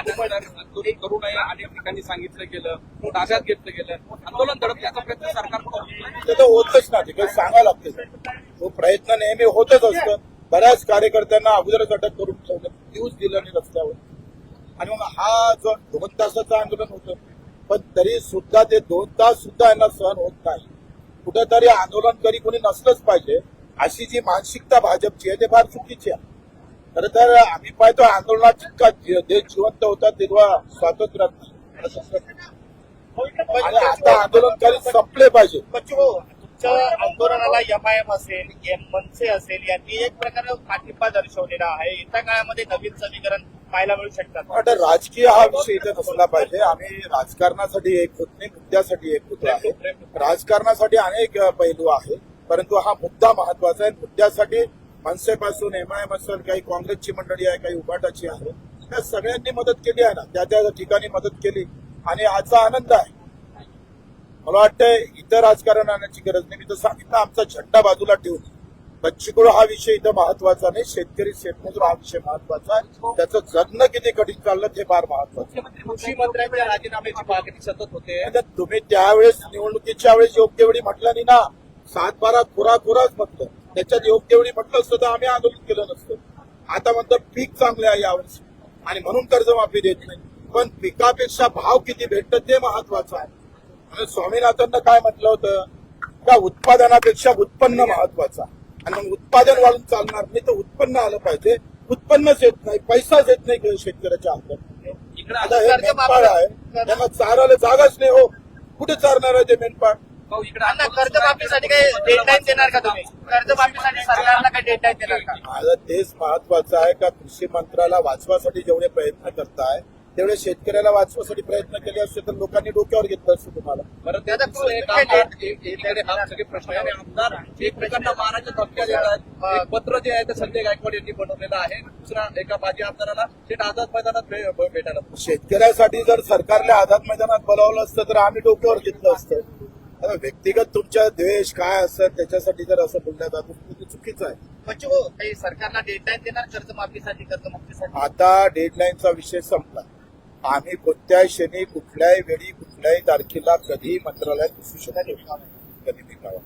त्यानंतर आंदोलन करू नये अनेक ठिकाणी सांगितलं गेलं, ताब्यात घेतलं गेलं, आंदोलन दडपण्याचा प्रयत्न सरकारकडून ते तर होतच ना, ते काही सांगायला लागते. तो प्रयत्न नेहमी होतच असतं. बऱ्याच कार्यकर्त्यांना अगोदरच अटक करून ठेवलं, दिवस दिलं नाही रस्त्यावर. आणि मग हा जो 2 तासाचं आंदोलन होतं, पण तरी सुद्धा ते 2 तास सुद्धा यांना सहन होत नाही. कुठेतरी आंदोलनकरी कोणी नसलंच पाहिजे अशी जी मानसिकता भाजपची आहे ते फार चुकीची आहे. खरं तर आम्ही पाहतो आंदोलनात जितका देश जिवंत होता तेव्हा स्वातंत्र्यात नाही. आणि आता आंदोलनकारी संपले पाहिजे. तुमच्या आंदोलनाला एमआयएम असेल, मनसे असेल यांनी एक प्रकारे पाठिंबा दर्शवलेला आहे. येत्या काळामध्ये नवीन समीकरण पाहायला मिळू शकतात. आता राजकीय हा विषय इथे नसला पाहिजे. आम्ही राजकारणासाठी एक होत नाही, मुद्द्यासाठी एक होतो आहे. राजकारणासाठी अनेक पैलू आहेत, परंतु हा मुद्दा महत्वाचा आहे. मुद्द्यासाठी मनसेपासून एमआयएम असेल, काही काँग्रेसची मंडळी आहे, काही उभाटाची आहे, त्या सगळ्यांनी मदत केली आहे ना, त्या त्या ठिकाणी मदत केली आणि आजचा आनंद आहे. मला वाटतं इथं राजकारण आणण्याची गरज नाही. मी तर सांगितलं आमचा झेंडा बाजूला ठेवून बच्चूकडू हा विषय इथं महत्वाचा नाही, शेतकरी शेतमजूर हा विषय महत्वाचा आहे. त्याचं जगणं किती कठीण चाललं हे फार महत्वाचं. कृषी मंत्र्यांच्या राजीनाम्याची मागणी सतत होते. आता तुम्ही त्यावेळेस निवडणुकीच्या वेळेस योग्य वेळी म्हटलं नाही ना, 7-12 खुराच म्हटलं. त्याच्यात योग्य वेळी म्हटलं असतं तर आम्ही आंदोलन केलं नसतं. आता म्हणतात पीक चांगले आहे यावर्षी आणि म्हणून कर्जमाफी देत नाही. पण पिकापेक्षा भाव किती भेटतं ते महत्वाचं आहे. आणि स्वामीनाथननं काय म्हटलं होतं का उत्पादनापेक्षा उत्पन्न महत्वाचं. आणि मग उत्पादन वाढून चालणार नाही तर उत्पन्न आलं पाहिजे. उत्पन्नच येत नाही, पैसाच येत नाही शेतकऱ्याच्या हातात. आता हे मेंढपाळ आहे, त्यांना चारायला जागाच नाही. हो, कुठे चारणार आहे ते मेंढपाळ? कर्जमाफीसाठी काही डेडलाईन देणार का तुम्ही? कर्जमाफीसाठी सरकारला काही डेडलाईन देणार का? माझं तेच महत्वाचं आहे का कृषी मंत्र्याला वाचवासाठी जेवढे प्रयत्न करताय तेवढे शेतकऱ्याला वाचवासाठी प्रयत्न केले असते तर लोकांनी डोक्यावर घेतलं असतं तुम्हाला. बरं, त्याचा एकीकडे हा सगळे प्रश्न आहे आणि आमदार एक प्रकारचा माराच्या धमक्या देतात. एक पत्र जे आहे ते संजय गायकवाड यांनी बनवलेलं आहे. दुसरा एका माजी आमदाराला थेट आझाद मैदानात भेटायला. शेतकऱ्यासाठी जर सरकारला आझाद मैदानात बोलावलं असतं तर आम्ही डोक्यावर घेतलं असतं. आता व्यक्तिगत तुमच्या द्वेष काय असत त्याच्यासाठी जर असं बोलण्यात जातं ते चुकीचं आहे. काही सरकारला डेडलाईन देणार कर्जमुक्तीसाठी? आता डेडलाईनचा विषय संपला. आम्ही कोणत्याही क्षणी कुठल्याही वेळी कुठल्याही तारखेला कधी मंत्रालयात बसू शकतो, कधी निघावं.